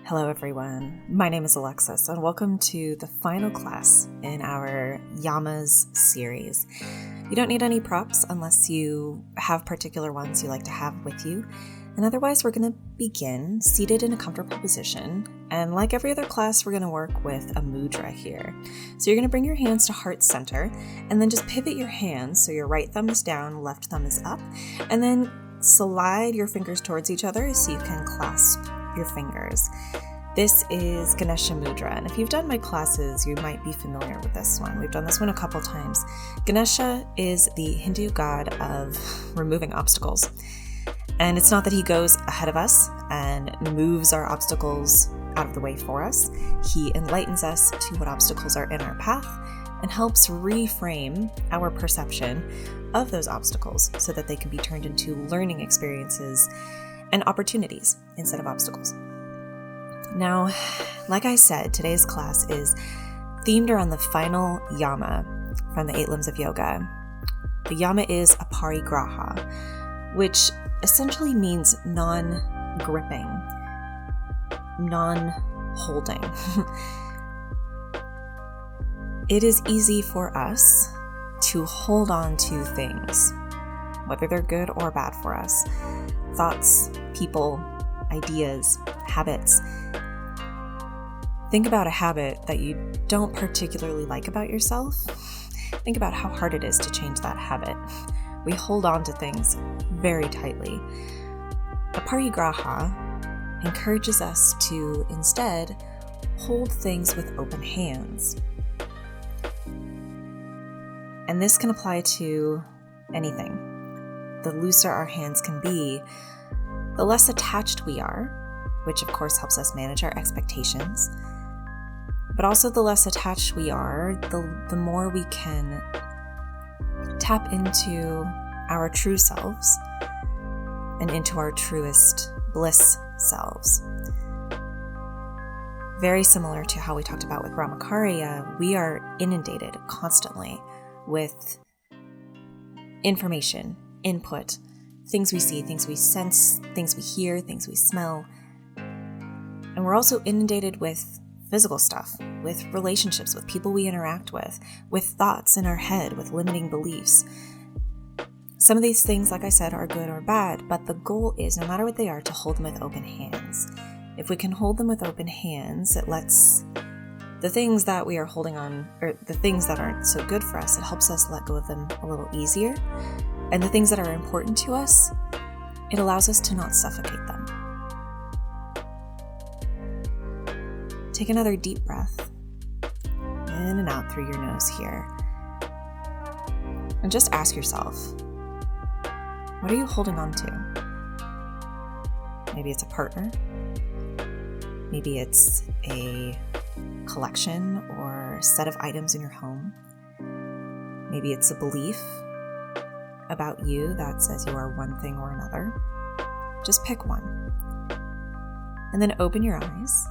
Hello everyone, my name is Alexis and welcome to the final class in our Yamas series. You don't need any props unless you have particular ones you like to have with you, and otherwise we're going to begin seated in a comfortable position, and like every other class we're going to work with a mudra here. So you're going to bring your hands to heart center and then just pivot your hands so your right thumb is down, left thumb is up, and then slide your fingers towards each other so you can clasp your fingers. This is Ganesha Mudra, and if you've done my classes, you might be familiar with this one. We've done this one a couple times. Ganesha is the Hindu god of removing obstacles. And it's not that he goes ahead of us and moves our obstacles out of the way for us. He enlightens us to what obstacles are in our path and helps reframe our perception of those obstacles so that they can be turned into learning experiences and opportunities instead of obstacles. Now, like I said, today's class is themed around the final yama from the 8 limbs of yoga. The yama is APARIGRAHA, which essentially means non-gripping, non-holding. It is easy for us to hold on to things, whether they're good or bad for us. Thoughts, people, ideas, habits. Think about a habit that you don't particularly like about yourself. Think about how hard it is to change that habit. We hold on to things very tightly. APARIGRAHA encourages us to instead hold things with open hands. And this can apply to anything. The looser our hands can be, the less attached we are, which of course helps us manage our expectations. But also the less attached we are, the more we can tap into our true selves and into our truest bliss selves. Very similar to how we talked about with Brahmacharya, we are inundated constantly with information, input, things we see, things we sense, things we hear, things we smell. And we're also inundated with physical stuff, with relationships, with people we interact with thoughts in our head, with limiting beliefs. Some of these things, like I said, are good or bad, but the goal is, no matter what they are, to hold them with open hands. If we can hold them with open hands, it lets the things that we are holding on, or the things that aren't so good for us, it helps us let go of them a little easier. And the things that are important to us, it allows us to not suffocate them. Take another deep breath, in and out through your nose here. And just ask yourself, what are you holding on to? Maybe it's a partner. Maybe it's a collection or set of items in your home. Maybe it's a belief about you that says you are one thing or another. Just pick one. And then open your eyes,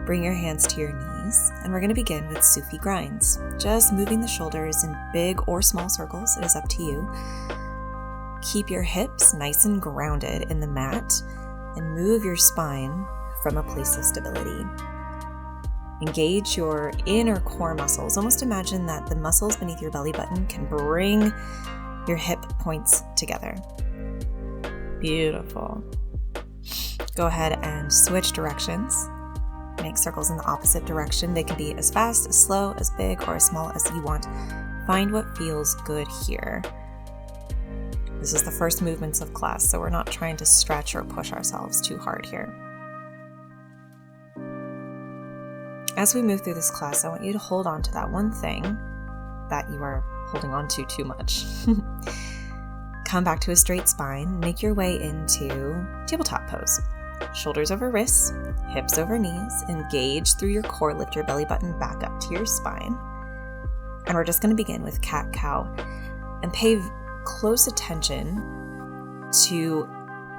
bring your hands to your knees, and we're going to begin with Sufi grinds. Just moving the shoulders in big or small circles, it is up to you. Keep your hips nice and grounded in the mat and move your spine from a place of stability. Engage your inner core muscles. Almost imagine that the muscles beneath your belly button can bring your hip points together. Beautiful. Go ahead and switch directions. Make circles in the opposite direction. They can be as fast, as slow, as big, or as small as you want. Find what feels good here. This is the first movements of class, so we're not trying to stretch or push ourselves too hard here. As we move through this class, I want you to hold on to that one thing that you are holding on to too much. Come back to a straight spine. Make your way into tabletop pose. Shoulders over wrists, hips over knees. Engage through your core. Lift your belly button back up to your spine. And we're just going to begin with cat-cow. And pay close attention to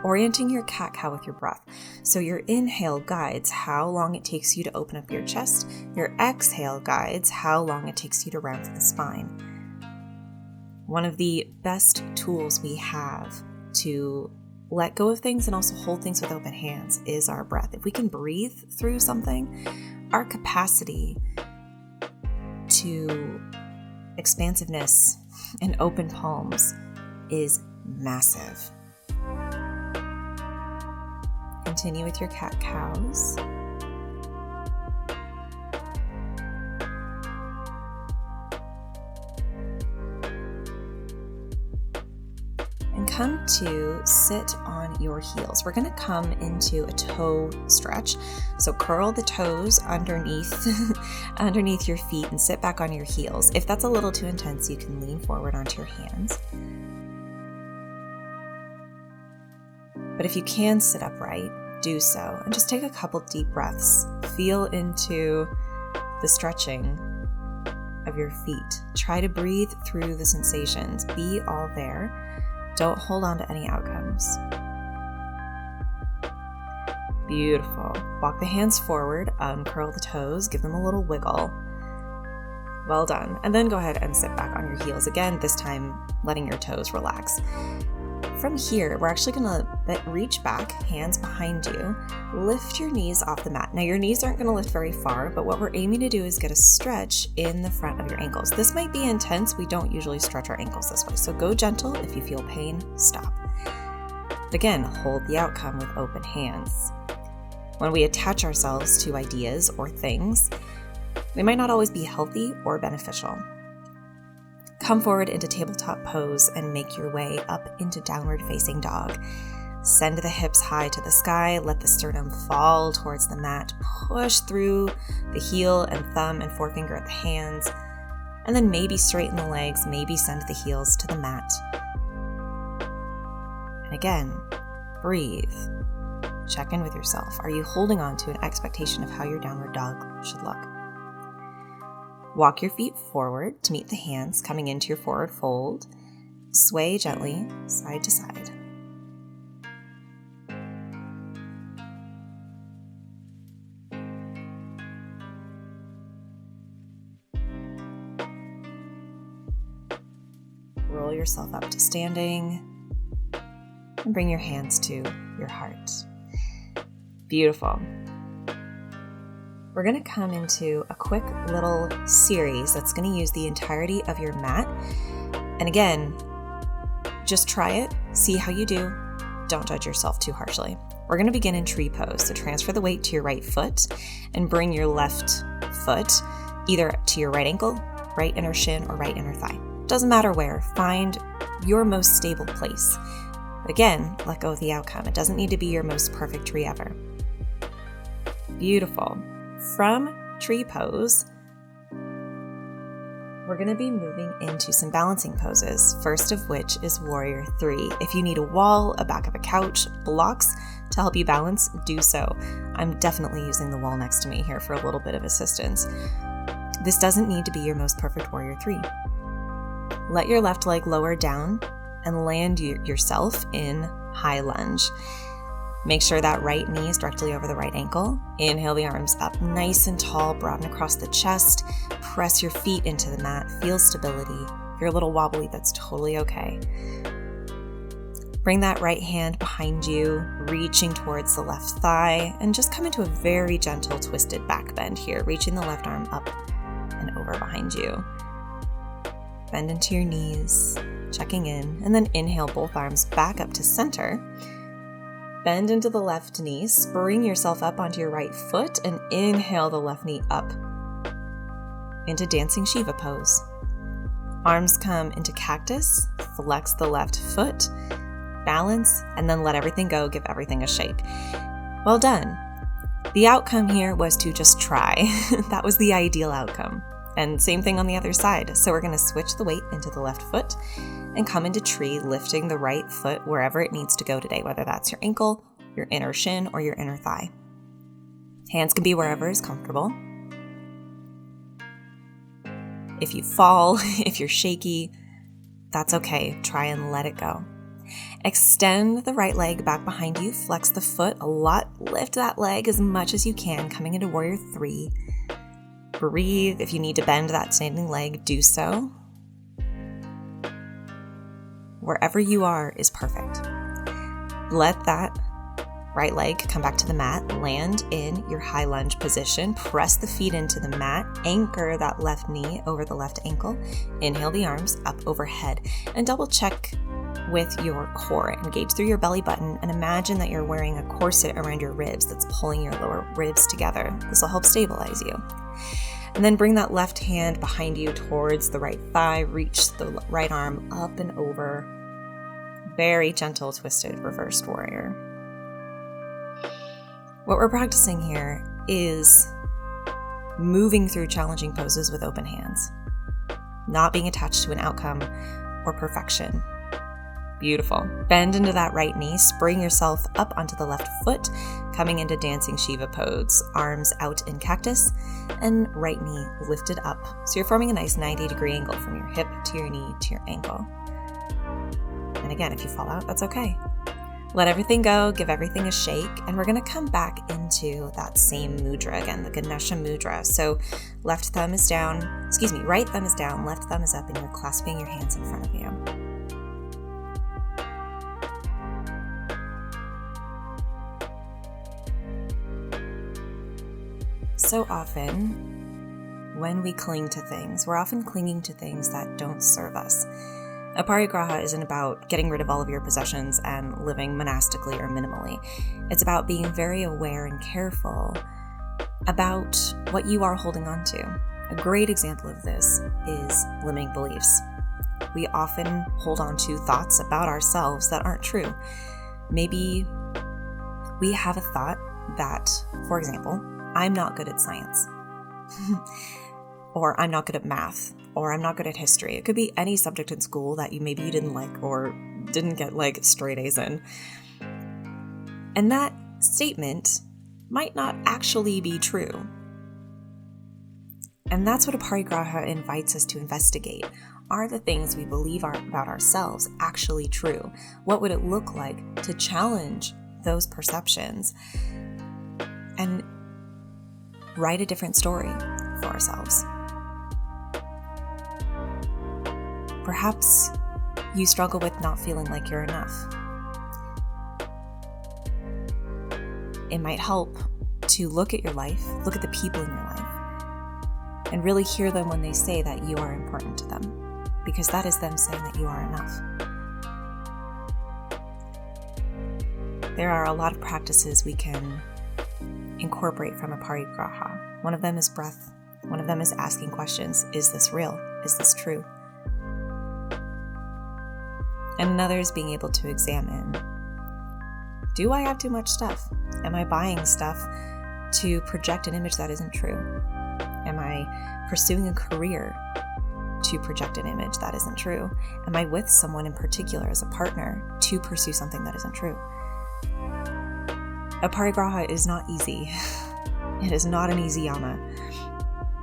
orienting your cat-cow with your breath. So your inhale guides how long it takes you to open up your chest. Your exhale guides how long it takes you to round through the spine. One of the best tools we have to let go of things and also hold things with open hands is our breath. If we can breathe through something, our capacity to expansiveness and open palms is massive. Continue with your cat-cows. And come to sit on your heels. We're going to come into a toe stretch. So curl the toes underneath your feet and sit back on your heels. If that's a little too intense, you can lean forward onto your hands. But if you can sit upright, do so. And just take a couple deep breaths. Feel into the stretching of your feet. Try to breathe through the sensations. Be all there. Don't hold on to any outcomes. Beautiful. Walk the hands forward, uncurl the toes, give them a little wiggle. Well done. And then go ahead and sit back on your heels again, this time letting your toes relax. From here, we're actually going to reach back, hands behind you, lift your knees off the mat. Now your knees aren't going to lift very far, but what we're aiming to do is get a stretch in the front of your ankles. This might be intense. We don't usually stretch our ankles this way. So go gentle. If you feel pain, stop. Again, hold the outcome with open hands. When we attach ourselves to ideas or things, they might not always be healthy or beneficial. Come forward into tabletop pose and make your way up into downward facing dog. Send the hips high to the sky, let the sternum fall towards the mat, push through the heel and thumb and forefinger at the hands, and then maybe straighten the legs, maybe send the heels to the mat. And again, breathe. Check in with yourself. Are you holding on to an expectation of how your downward dog should look? Walk your feet forward to meet the hands, coming into your forward fold. Sway gently, side to side. Roll yourself up to standing and bring your hands to your heart. Beautiful. We're going to come into a quick little series that's going to use the entirety of your mat. And again, just try it, see how you do. Don't judge yourself too harshly. We're going to begin in tree pose. So transfer the weight to your right foot and bring your left foot either to your right ankle, right inner shin, or right inner thigh. Doesn't matter where. Find your most stable place. But again, let go of the outcome. It doesn't need to be your most perfect tree ever. Beautiful. From tree pose, we're going to be moving into some balancing poses, first of which is Warrior 3. If you need a wall, a back of a couch, blocks to help you balance, do so. I'm definitely using the wall next to me here for a little bit of assistance. This doesn't need to be your most perfect Warrior 3. Let your left leg lower down and land yourself in high lunge. Make sure that right knee is directly over the right ankle. Inhale the arms up nice and tall, broaden across the chest. Press your feet into the mat. Feel stability. If you're a little wobbly, that's totally okay. Bring that right hand behind you, reaching towards the left thigh, and just come into a very gentle twisted back bend here, reaching the left arm up and over behind you. Bend into your knees, checking in, and then inhale both arms back up to center. Bend into the left knee, spring yourself up onto your right foot, and inhale the left knee up into Dancing Shiva pose. Arms come into cactus, flex the left foot, balance, and then let everything go, give everything a shake. Well done. The outcome here was to just try. That was the ideal outcome. And same thing on the other side. So we're going to switch the weight into the left foot and come into tree, lifting the right foot wherever it needs to go today, whether that's your ankle, your inner shin, or your inner thigh. Hands can be wherever is comfortable. If you fall, if you're shaky, that's okay. Try and let it go. Extend the right leg back behind you, flex the foot a lot, lift that leg as much as you can, coming into Warrior 3. Breathe. If you need to bend that standing leg, do so. Wherever you are is perfect. Let that right leg come back to the mat, land in your high lunge position, press the feet into the mat, anchor that left knee over the left ankle, inhale the arms up overhead, and double check with your core. Engage through your belly button and imagine that you're wearing a corset around your ribs that's pulling your lower ribs together. This will help stabilize you. And then bring that left hand behind you towards the right thigh, reach the right arm up and over. Very gentle, twisted, reversed warrior. What we're practicing here is moving through challenging poses with open hands, not being attached to an outcome or perfection. Beautiful. Bend into that right knee, spring yourself up onto the left foot, coming into dancing Shiva pose, arms out in cactus, and right knee lifted up. So you're forming a nice 90-degree angle from your hip to your knee to your ankle. And again, if you fall out, that's okay. Let everything go, give everything a shake, and we're going to come back into that same mudra again, the Ganesha mudra. So right thumb is down, left thumb is up, and you're clasping your hands in front of you. So often, when we cling to things, we're often clinging to things that don't serve us. APARIGRAHA isn't about getting rid of all of your possessions and living monastically or minimally. It's about being very aware and careful about what you are holding on to. A great example of this is limiting beliefs. We often hold on to thoughts about ourselves that aren't true. Maybe we have a thought that, for example, I'm not good at science, or I'm not good at math, or I'm not good at history. It could be any subject in school that you didn't like or didn't get straight A's in. And that statement might not actually be true. And that's what APARIGRAHA invites us to investigate. Are the things we believe about ourselves actually true? What would it look like to challenge those perceptions and write a different story for ourselves? Perhaps you struggle with not feeling like you're enough. It might help to look at your life, look at the people in your life, and really hear them when they say that you are important to them, because that is them saying that you are enough. There are a lot of practices we can incorporate from APARIGRAHA. One of them is breath. One of them is asking questions. Is this real? Is this true? And another is being able to examine, do I have too much stuff? Am I buying stuff to project an image that isn't true? Am I pursuing a career to project an image that isn't true? Am I with someone in particular as a partner to pursue something that isn't true? APARIGRAHA is not easy. It is not an easy yama.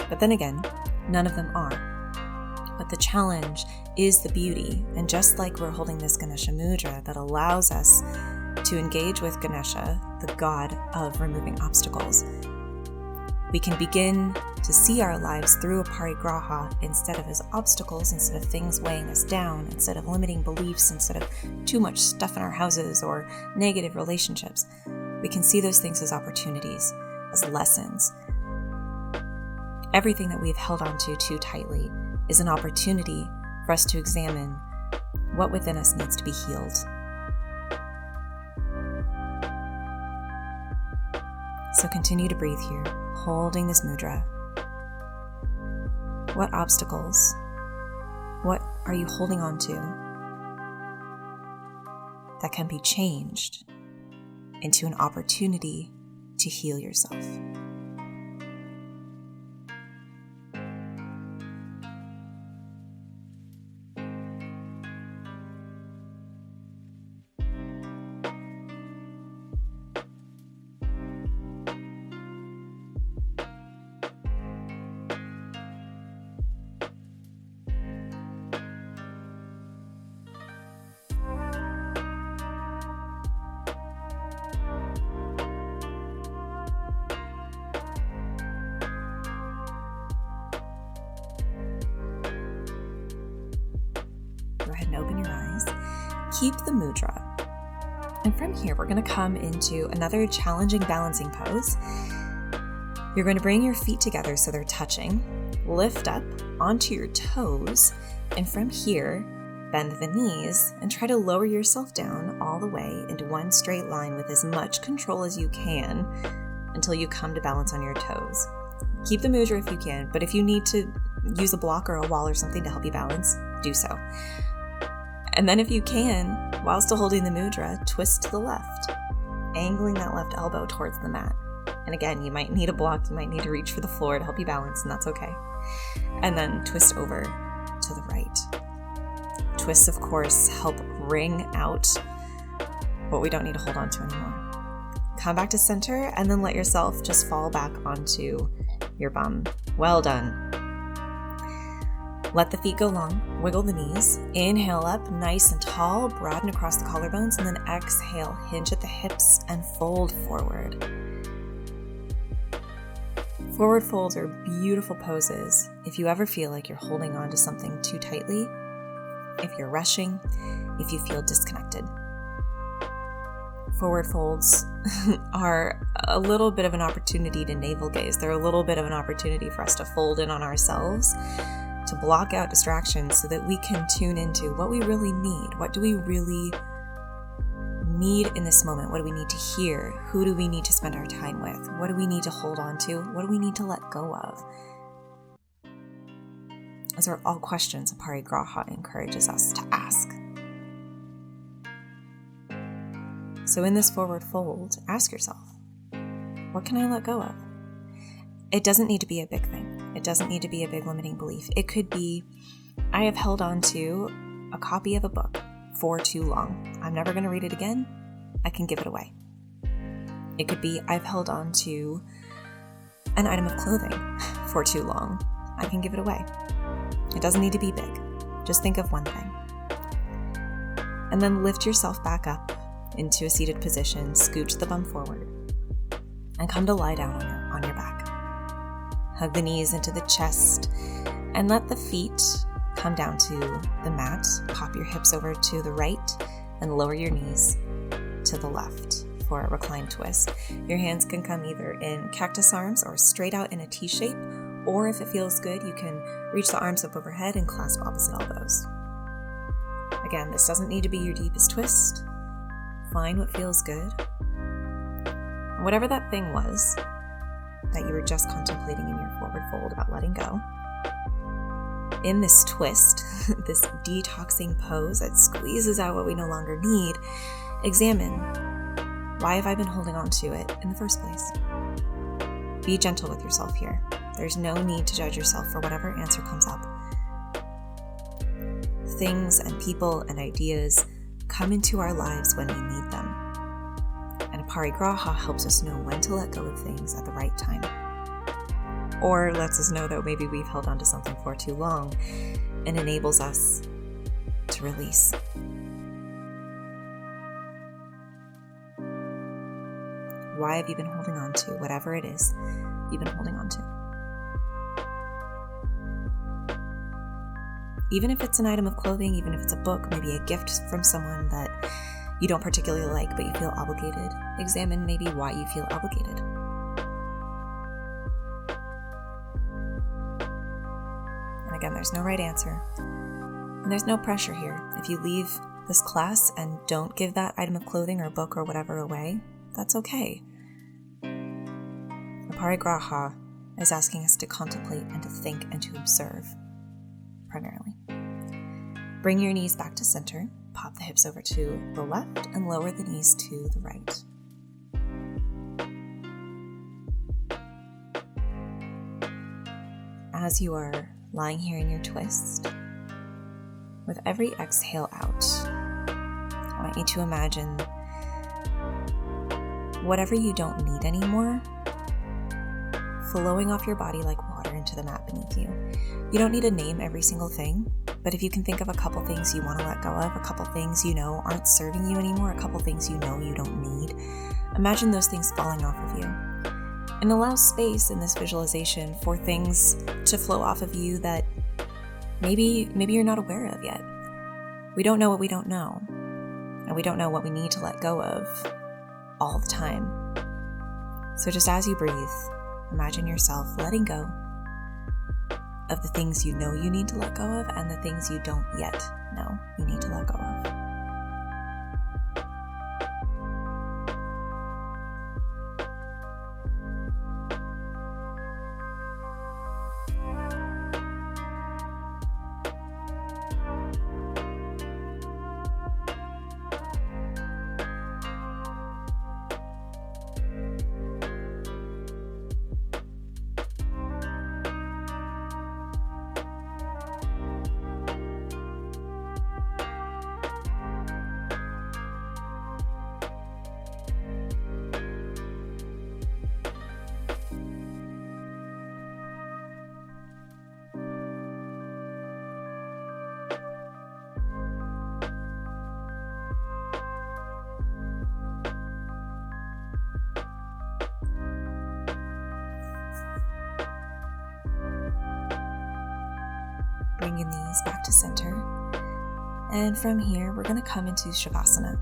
But then again, none of them are. But the challenge is the beauty. And just like we're holding this Ganesha mudra that allows us to engage with Ganesha, the god of removing obstacles, we can begin to see our lives through APARIGRAHA instead of as obstacles, instead of things weighing us down, instead of limiting beliefs, instead of too much stuff in our houses or negative relationships. We can see those things as opportunities, as lessons. Everything that we've held on to too tightly is an opportunity for us to examine what within us needs to be healed. So continue to breathe here, holding this mudra. What obstacles, what are you holding on to that can be changed into an opportunity to heal yourself? Go ahead and open your eyes. Keep the mudra. And from here, we're going to come into another challenging balancing pose. You're going to bring your feet together so they're touching, lift up onto your toes, and from here, bend the knees and try to lower yourself down all the way into one straight line with as much control as you can until you come to balance on your toes. Keep the mudra if you can, but if you need to use a block or a wall or something to help you balance, do so. And then if you can, while still holding the mudra, twist to the left, angling that left elbow towards the mat. And again, you might need a block, you might need to reach for the floor to help you balance, and that's okay. And then twist over to the right. Twists, of course, help wring out what we don't need to hold on to anymore. Come back to center, and then let yourself just fall back onto your bum. Well done. Let the feet go long, wiggle the knees, inhale up nice and tall, broaden across the collarbones, and then exhale, hinge at the hips and fold forward. Forward folds are beautiful poses if you ever feel like you're holding on to something too tightly, if you're rushing, if you feel disconnected. Forward folds are a little bit of an opportunity to navel gaze. They're a little bit of an opportunity for us to fold in on ourselves, to block out distractions so that we can tune into what we really need. What do we really need in this moment? What do we need to hear? Who do we need to spend our time with? What do we need to hold on to? What do we need to let go of? Those are all questions APARIGRAHA encourages us to ask. So in this forward fold, ask yourself, what can I let go of? It doesn't need to be a big thing. It doesn't need to be a big limiting belief. It could be, I have held on to a copy of a book for too long. I'm never going to read it again. I can give it away. It could be, I've held on to an item of clothing for too long. I can give it away. It doesn't need to be big. Just think of one thing. And then lift yourself back up into a seated position, scooch the bum forward, and come to lie down on your back. Hug the knees into the chest and let the feet come down to the mat. Pop your hips over to the right and lower your knees to the left for a reclined twist. Your hands can come either in cactus arms or straight out in a T shape, or if it feels good, you can reach the arms up overhead and clasp opposite elbows. Again, this doesn't need to be your deepest twist. Find what feels good. Whatever that thing was that you were just contemplating in your forward fold about letting go, in this twist, this detoxing pose that squeezes out what we no longer need, examine, why have I been holding on to it in the first place? Be gentle with yourself here. There's no need to judge yourself for whatever answer comes up. Things and people and ideas come into our lives when we need them. And APARIGRAHA helps us know when to let go of things at the right time. Or lets us know that maybe we've held on to something for too long and enables us to release. Why have you been holding on to whatever it is you've been holding on to? Even if it's an item of clothing, even if it's a book, maybe a gift from someone that you don't particularly like but you feel obligated, examine maybe why you feel obligated. And again, there's no right answer. And there's no pressure here. If you leave this class and don't give that item of clothing or book or whatever away, that's okay. APARIGRAHA is asking us to contemplate and to think and to observe, primarily. Bring your knees back to center, pop the hips over to the left, and lower the knees to the right. As you are lying here in your twist, with every exhale out, I want you to imagine whatever you don't need anymore flowing off your body like water into the mat beneath you. You don't need to name every single thing, but if you can think of a couple things you want to let go of, a couple things you know aren't serving you anymore, a couple things you know you don't need, imagine those things falling off of you. And allow space in this visualization for things to flow off of you that maybe you're not aware of yet. We don't know what we don't know. and we don't know what we need to let go of all the time. So just as you breathe, imagine yourself letting go of the things you know you need to let go of and the things you don't yet know you need to let go of. Bring your knees back to center. And from here, we're going to come into Shavasana.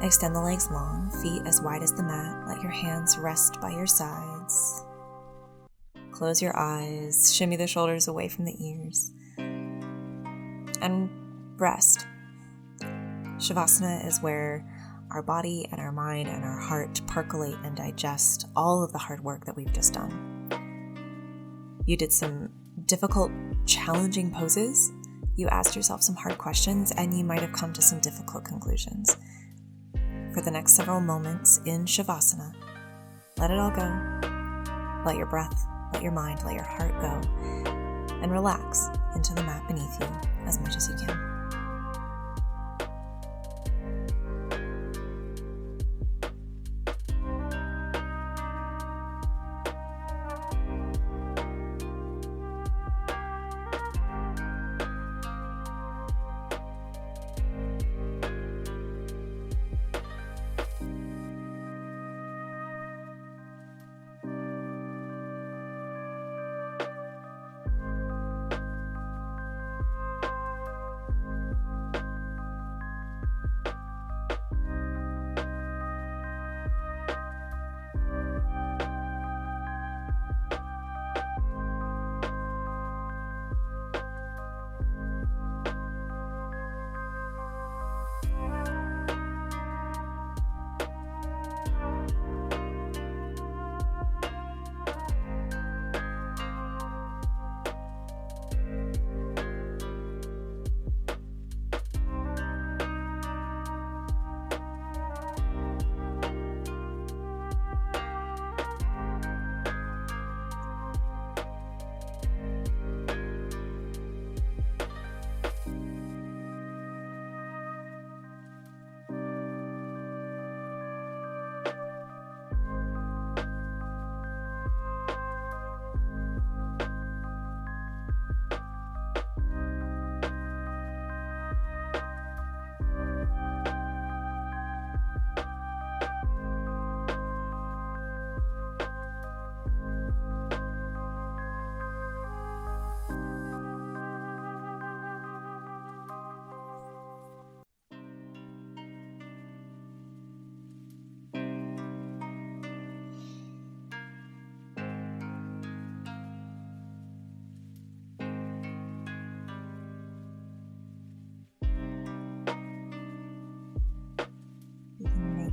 Extend the legs long, feet as wide as the mat. Let your hands rest by your sides. Close your eyes, shimmy the shoulders away from the ears. And rest. Shavasana is where our body and our mind and our heart percolate and digest all of the hard work that we've just done. You did some difficult, challenging poses. You asked yourself some hard questions, and you might have come to some difficult conclusions. For the next several moments in Shavasana, let it all go. Let your breath, let your mind, let your heart go, and relax into the mat beneath you as much as you can.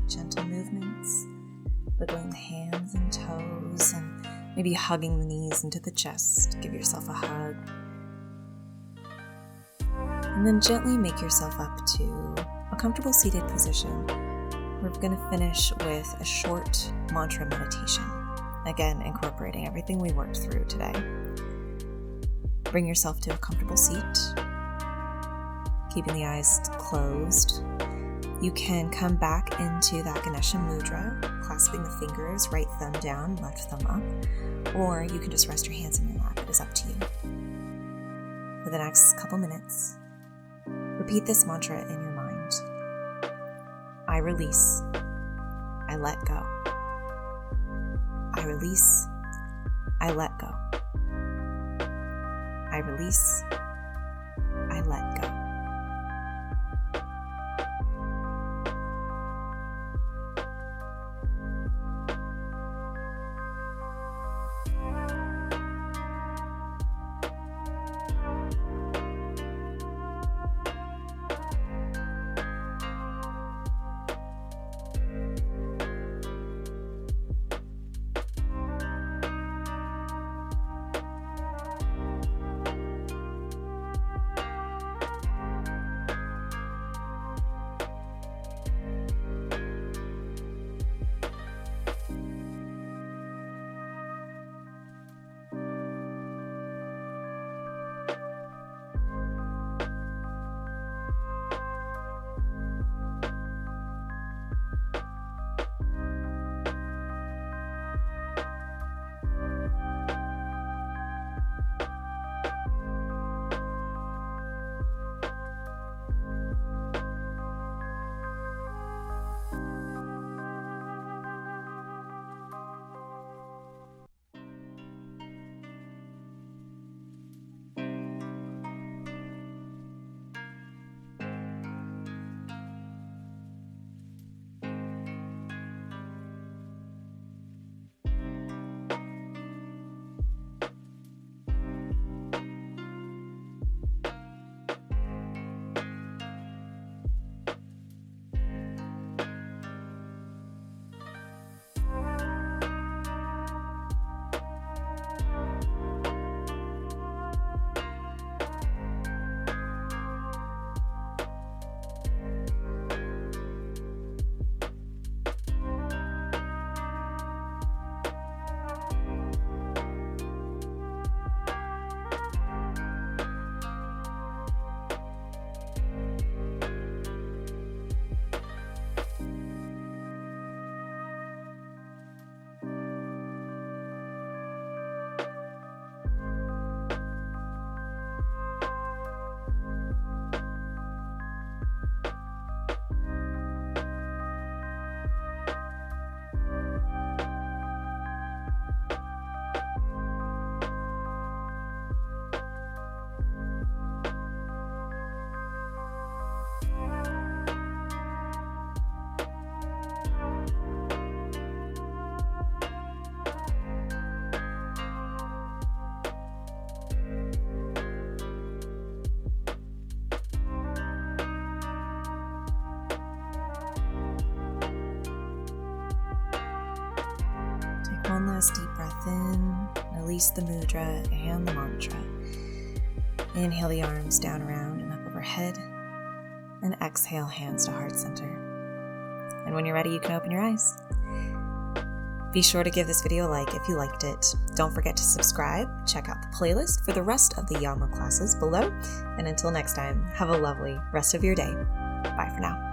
Gentle movements, wiggling the hands and toes, and maybe hugging the knees into the chest. Give yourself a hug. And then gently make yourself up to a comfortable seated position. We're going to finish with a short mantra meditation. Again, incorporating everything we worked through today. Bring yourself to a comfortable seat, keeping the eyes closed. You can come back into that Ganesha Mudra, clasping the fingers, right thumb down, left thumb up, or you can just rest your hands in your lap. It is up to you. For the next couple minutes, repeat this mantra in your mind. I release. I let go. I release. I let go. I release. I let go. nice deep breath in, release the mudra and the mantra. Inhale the arms down around and up overhead, and exhale hands to heart center. And when you're ready, you can open your eyes. Be sure to give this video a like if you liked it. Don't forget to subscribe, check out the playlist for the rest of the Yama classes below, and until next time, have a lovely rest of your day. Bye for now.